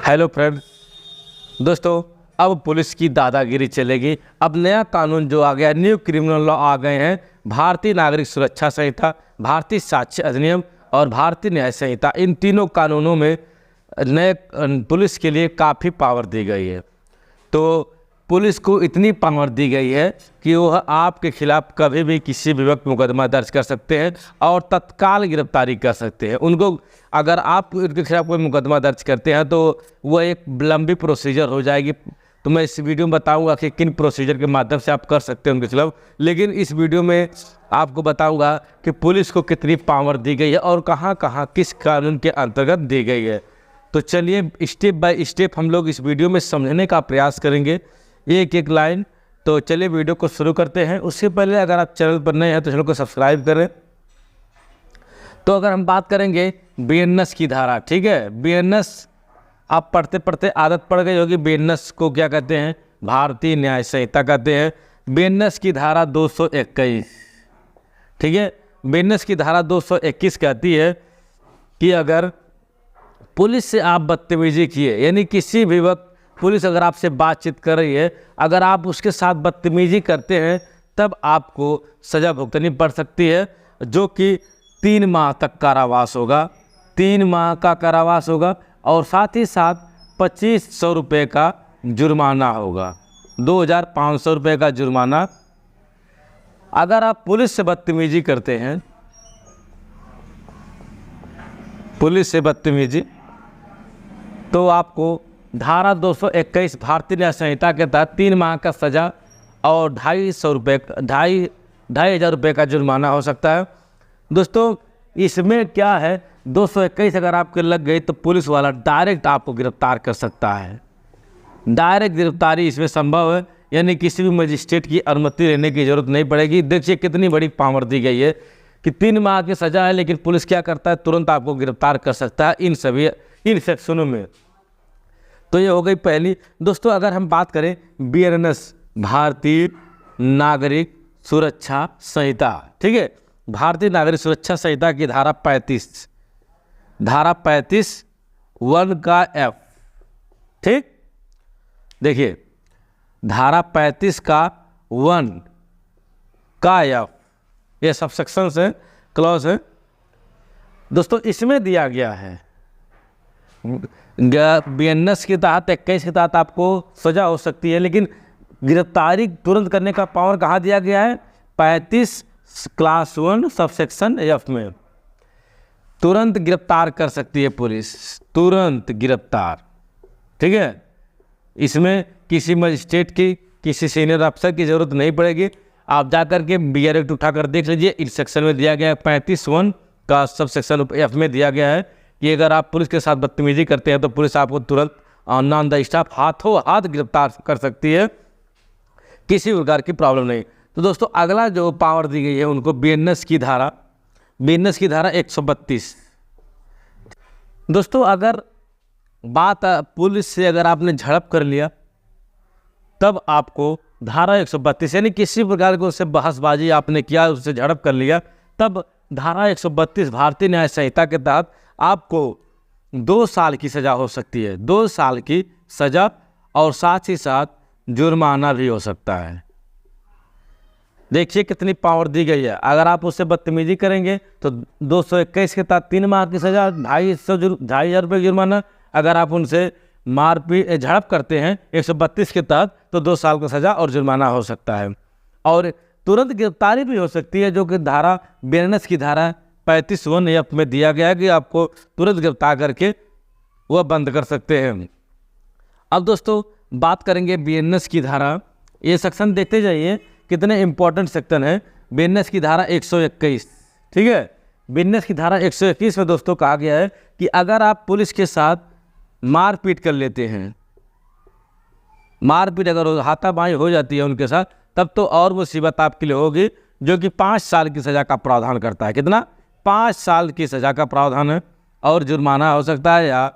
Hello friends, दोस्तों अब police की दादागिरी चलेगी। अब नया कानून जो आ गया, न्यू क्रिमिनल लॉ आ गए हैं। भारतीय नागरिक सुरक्षा संहिता, भारतीय साक्ष्य अधिनियम और भारतीय न्याय संहिता, इन तीनों कानूनों में नए पुलिस के लिए काफ़ी पावर दी गई है। तो पुलिस को इतनी पावर दी गई है कि वह आपके खिलाफ कभी भी किसी भी वक्त मुकदमा दर्ज कर सकते हैं और तत्काल गिरफ्तारी कर सकते हैं। उनको अगर आप उनके खिलाफ कोई मुकदमा दर्ज करते हैं तो वह एक लंबी प्रोसीजर हो जाएगी। तो मैं इस वीडियो में बताऊंगा कि किन प्रोसीजर के माध्यम से आप कर सकते हैं उनके खिलाफ। लेकिन इस वीडियो में आपको बताऊंगा कि पुलिस को कितनी पावर दी गई है और कहां कहां किस कानून के अंतर्गत दी गई है। तो चलिए स्टेप बाय स्टेप हम लोग इस वीडियो में समझने का प्रयास करेंगे, एक एक लाइन। तो चलिए वीडियो को शुरू करते हैं। उससे पहले अगर आप चैनल पर नए हैं तो चैनल को सब्सक्राइब करें। तो अगर हम बात करेंगे बीएनएस की धारा, ठीक है, बीएनएस आप पढ़ते पढ़ते आदत पड़ गई होगी। बीएनएस को क्या कहते हैं? भारतीय न्याय संहिता कहते हैं। बीएनएस की धारा 221, ठीक है, बीएनएस की धारा 221 कहती है कि अगर पुलिस से आप बदतमीजी किए, यानी किसी भी वक्त पुलिस अगर आपसे बातचीत कर रही है, अगर आप उसके साथ बदतमीजी करते हैं तब आपको सज़ा भुगतनी पड़ सकती है, जो कि 3 माह तक कारावास होगा। 3 माह का कारावास होगा और साथ ही साथ 2500 रुपये का जुर्माना होगा। 2500 रुपये का जुर्माना। अगर आप पुलिस से बदतमीजी करते हैं, पुलिस से बदतमीजी, तो आपको धारा 221 भारतीय न्याय संहिता के तहत 3 माह का सज़ा और 2,500 रुपये का जुर्माना हो सकता है। दोस्तों इसमें क्या है, 221 अगर आपके लग गई तो पुलिस वाला डायरेक्ट आपको गिरफ्तार कर सकता है। डायरेक्ट गिरफ्तारी इसमें संभव है, यानी किसी भी मजिस्ट्रेट की अनुमति लेने की ज़रूरत नहीं पड़ेगी। देखिए कितनी बड़ी पावर दी गई है कि 3 माह की सज़ा है, लेकिन पुलिस क्या करता है, तुरंत आपको गिरफ्तार कर सकता है इन सेक्शनों में। तो ये हो गई पहली। दोस्तों अगर हम बात करें बीएनएस, भारतीय नागरिक सुरक्षा संहिता, ठीक है, भारतीय नागरिक सुरक्षा संहिता की धारा 35, धारा 35 1 का F, ठीक, देखिए धारा 35 का 1 का F, ये सब सेक्शन है, क्लॉज है। दोस्तों इसमें दिया गया है बीएनएस के तहत 21 के तहत आपको सज़ा हो सकती है, लेकिन गिरफ्तारी तुरंत करने का पावर कहाँ दिया गया है? 35 क्लास 1 सबसेक्शन F में तुरंत गिरफ्तार कर सकती है पुलिस, तुरंत गिरफ्तार, ठीक है। इसमें किसी मजिस्ट्रेट की, किसी सीनियर अफसर की ज़रूरत नहीं पड़ेगी। आप जाकर के BR एक्ट उठा कर देख लीजिए, इस सेक्शन में दिया गया है 35(1) का सबसेक्शन F में दिया गया है कि अगर आप पुलिस के साथ बदतमीजी करते हैं तो पुलिस आपको तुरंत ऑन द स्पॉट हाथों हाथ गिरफ्तार कर सकती है, किसी प्रकार की प्रॉब्लम नहीं। तो दोस्तों अगला जो पावर दी गई है उनको बीएनएस की धारा 132। दोस्तों अगर बात पुलिस से अगर आपने झड़प कर लिया तब आपको धारा 132, यानी किसी प्रकार की उससे बहसबाजी आपने किया, उससे झड़प कर लिया, तब धारा 132 भारतीय न्याय संहिता के तहत आपको 2 साल की सज़ा हो सकती है। 2 साल की सज़ा और साथ ही साथ जुर्माना भी हो सकता है। देखिए कितनी पावर दी गई है। अगर आप उससे बदतमीजी करेंगे तो 221 के तहत 3 माह की सज़ा, 2,500 रुपये जुर्माना। अगर आप उनसे मारपीट झड़प करते हैं 132 के तहत तो 2 साल का सज़ा और जुर्माना हो सकता है, और तुरंत गिरफ्तारी भी हो सकती है, जो कि धारा बीएनएस की धारा 35(1) F में दिया गया है कि आपको तुरंत गिरफ्तार करके वह बंद कर सकते हैं। अब दोस्तों बात करेंगे बीएनएस की धारा, ये सेक्शन देखते जाइए कितने इंपॉर्टेंट सेक्शन है। बीएनएस की धारा 121, ठीक है, बीएनएस की धारा 121 में दोस्तों कहा गया है कि अगर आप पुलिस के साथ मारपीट कर लेते हैं, मारपीट अगर हाथापाई हो जाती है उनके साथ, तब तो और मुसीबत आपके लिए होगी, जो कि 5 साल की सज़ा का प्रावधान करता है। कितना? 5 साल की सज़ा का प्रावधान है और जुर्माना हो सकता है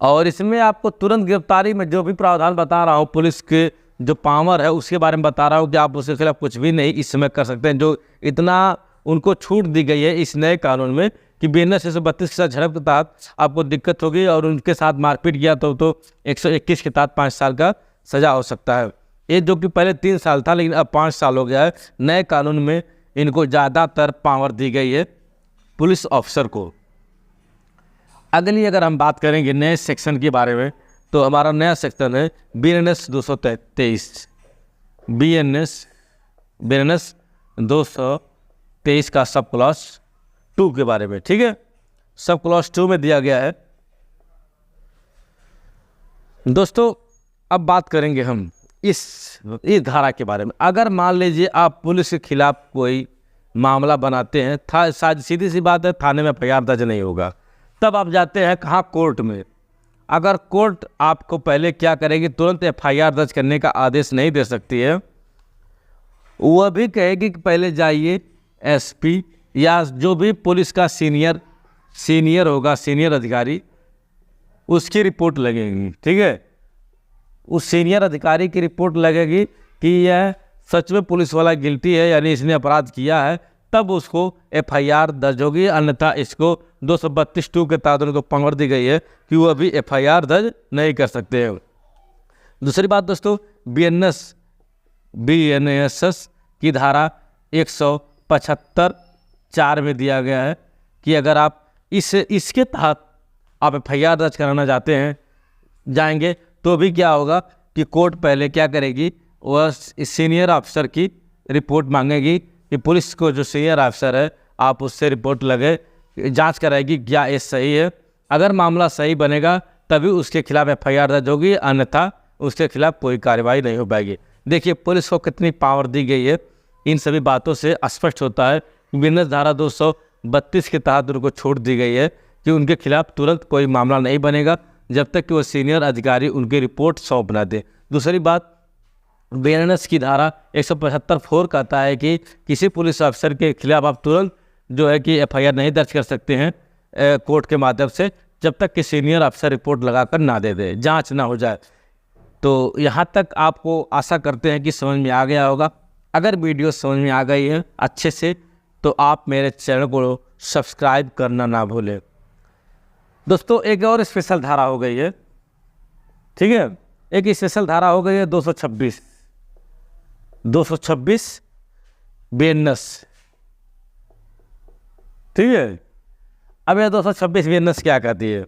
और इसमें आपको तुरंत गिरफ्तारी में जो भी प्रावधान बता रहा हूँ, पुलिस के जो पावर है उसके बारे में बता रहा हूँ कि आप उसके खिलाफ कुछ भी नहीं इस समय कर सकते हैं। जो इतना उनको छूट दी गई है इस नए कानून में कि BNS 132 के साथ झड़प के तहत आपको दिक्कत होगी और उनके साथ मारपीट किया तो 121 के तहत 5 साल का सज़ा हो सकता है। ये जो कि पहले 3 साल था लेकिन अब 5 साल हो गया है। नए कानून में इनको ज़्यादातर पावर दी गई है पुलिस ऑफिसर को। अगली अगर हम बात करेंगे नए सेक्शन के बारे में तो हमारा नया सेक्शन है BNS 223 BNS 223 का सब क्लॉज 2 के बारे में। ठीक है, सब क्लॉज 2 में दिया गया है। दोस्तों अब बात करेंगे हम इस धारा के बारे में। अगर मान लीजिए आप पुलिस के खिलाफ कोई मामला बनाते हैं, सीधी सी बात है थाने में FIR दर्ज नहीं होगा, तब आप जाते हैं कहाँ, कोर्ट में। अगर कोर्ट आपको पहले क्या करेगी, तुरंत FIR दर्ज करने का आदेश नहीं दे सकती है। वह भी कहेगी कि पहले जाइए SP या जो भी पुलिस का सीनियर होगा, सीनियर अधिकारी, उसकी रिपोर्ट लगेगी। ठीक है, उस सीनियर अधिकारी की रिपोर्ट लगेगी कि यह सच में पुलिस वाला गिल्टी है यानी इसने अपराध किया है, तब उसको FIR दर्ज होगी। अन्यथा इसको 232 के तहत उनको पावर दी गई है कि वो अभी FIR दर्ज नहीं कर सकते हैं। दूसरी बात दोस्तों, BNSS की धारा 175(4) में दिया गया है कि अगर आप इसके तहत आप FIR दर्ज कराना जाएंगे तो भी क्या होगा कि कोर्ट पहले क्या करेगी, वह सीनियर अफसर की रिपोर्ट मांगेगी कि पुलिस को जो सीनियर अफसर है आप उससे रिपोर्ट लगे, जांच कराएगी क्या ये सही है। अगर मामला सही बनेगा तभी उसके खिलाफ FIR दर्ज होगी, अन्यथा उसके खिलाफ कोई कार्रवाई नहीं हो पाएगी। देखिए पुलिस को कितनी पावर दी गई है, इन सभी बातों से स्पष्ट होता है। BNS धारा 232 के तहत उनको छूट दी गई है कि उनके खिलाफ तुरंत कोई मामला नहीं बनेगा जब तक कि वो सीनियर अधिकारी उनकी रिपोर्ट सौंप ना दे। दूसरी बात, BNS की धारा 175(4) कहता है कि किसी पुलिस अफसर के खिलाफ आप तुरंत जो है कि FIR नहीं दर्ज कर सकते हैं कोर्ट के माध्यम से, जब तक कि सीनियर अफसर रिपोर्ट लगाकर ना दे, जांच ना हो जाए। तो यहाँ तक आपको आशा करते हैं कि समझ में आ गया होगा। अगर वीडियो समझ में आ गई है अच्छे से तो आप मेरे चैनल को सब्सक्राइब करना ना भूलें। दोस्तों एक और स्पेशल धारा हो गई है, ठीक है, एक स्पेशल धारा हो गई है 226 BNS। ठीक है, अब यह 226 BNS क्या कहती है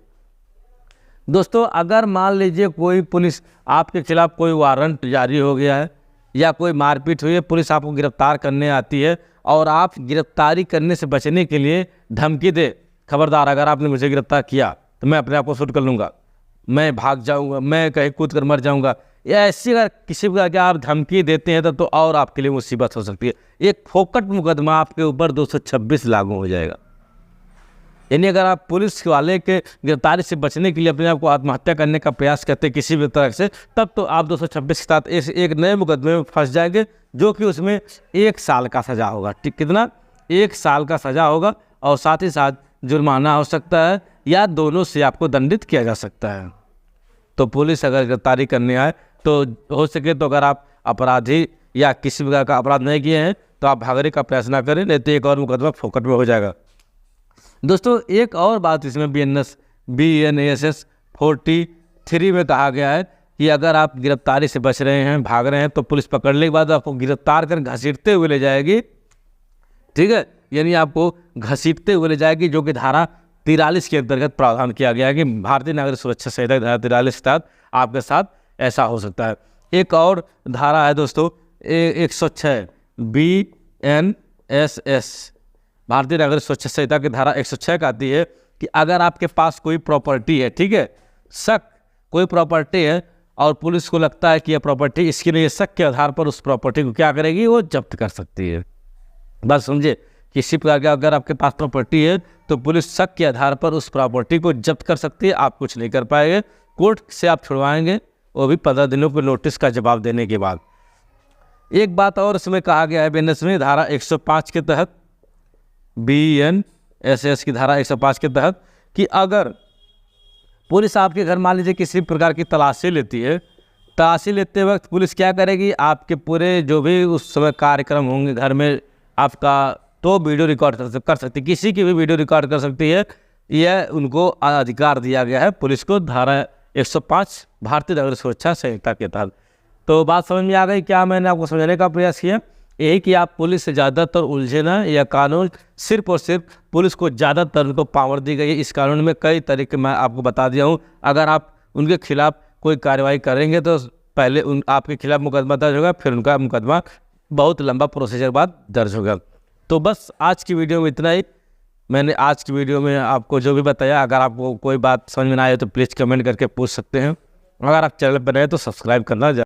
दोस्तों, अगर मान लीजिए कोई पुलिस आपके खिलाफ कोई वारंट जारी हो गया है या कोई मारपीट हुई है, पुलिस आपको गिरफ्तार करने आती है और आप गिरफ्तारी करने से बचने के लिए धमकी दे, खबरदार अगर आपने मुझे गिरफ्तार किया तो मैं अपने आप को शूट कर लूँगा, मैं भाग जाऊँगा, मैं कहीं कूद कर मर जाऊँगा, या ऐसी अगर किसी प्रकार की आप धमकी देते हैं तो और आपके लिए मुसीबत हो सकती है। एक फोकट मुकदमा आपके ऊपर 226 लागू हो जाएगा। यानी अगर आप पुलिस वाले के गिरफ्तारी से बचने के लिए अपने आप को आत्महत्या करने का प्रयास करते हैं किसी भी तरह से, तब तो आप 226 के साथ एक नए मुकदमे में फंस जाएंगे, जो कि उसमें 1 साल का सज़ा होगा। ठीक, कितना? 1 साल का सज़ा होगा और साथ ही साथ जुर्माना हो सकता है या दोनों से आपको दंडित किया जा सकता है। तो पुलिस अगर गिरफ्तारी करने आए तो हो सके तो अगर आप अपराधी या किसी प्रकार का अपराध नहीं किए हैं तो आप भागने का प्रयास ना करें, नहीं तो एक और मुकदमा फोकट में हो जाएगा। दोस्तों एक और बात इसमें BNSS 43 में कहा गया है कि अगर आप गिरफ्तारी से बच रहे हैं, भाग रहे हैं, तो पुलिस पकड़ने के बाद आपको गिरफ्तार कर घसीटते हुए ले जाएगी। ठीक है, यानी आपको घसीटते हुए ले जाएगी, जो कि धारा 43 के अंतर्गत प्रावधान किया गया है कि भारतीय नागरिक सुरक्षा संहिता धारा 43 के तहत आपके साथ ऐसा हो सकता है। एक और धारा है दोस्तों 106 BNSS, भारतीय नागरिक सुरक्षा संहिता की धारा 106 कहती है कि अगर आपके पास कोई प्रॉपर्टी है, ठीक है, कोई प्रॉपर्टी है और पुलिस को लगता है कि यह प्रॉपर्टी इसके लिए शक के आधार पर उस प्रॉपर्टी को क्या करेगी, वो जब्त कर सकती है। बस समझे, किसी प्रकार का अगर आपके पास प्रॉपर्टी है तो पुलिस शक के आधार पर उस प्रॉपर्टी को जब्त कर सकती है, आप कुछ नहीं कर पाएंगे, कोर्ट से आप छुड़वाएंगे, वो भी 15 दिनों के नोटिस का जवाब देने के बाद। एक बात और इसमें कहा गया है BNS में धारा 105 के तहत, BNSS की धारा 105 के तहत, कि अगर पुलिस आपके घर मान लीजिए किसी प्रकार की तलाशी लेती है, तलाशी लेते वक्त पुलिस क्या करेगी, आपके पूरे जो भी उस समय कार्यक्रम होंगे घर में, आपका तो वीडियो रिकॉर्ड कर सकती है, किसी की भी वीडियो रिकॉर्ड कर सकती है। यह उनको अधिकार दिया गया है पुलिस को, धारा 105 भारतीय नागरिक सुरक्षा संहिता के तहत। तो बात समझ में आ गई क्या मैंने आपको समझाने का प्रयास किया? यही कि आप पुलिस से ज़्यादातर उलझे ना, यह कानून सिर्फ और सिर्फ पुलिस को ज़्यादातर उनको पावर दी गई है। इस कानून में कई तरीके मैं आपको बता दिया हूँ। अगर आप उनके खिलाफ कोई कार्रवाई करेंगे तो पहले आपके खिलाफ मुकदमा दर्ज होगा, फिर उनका मुकदमा बहुत लंबा प्रोसीजर बाद दर्ज होगा। तो बस आज की वीडियो में इतना ही। मैंने आज की वीडियो में आपको जो भी बताया, अगर आपको कोई बात समझ में ना आए तो प्लीज़ कमेंट करके पूछ सकते हैं। अगर आप चैनल पर नए तो सब्सक्राइब करना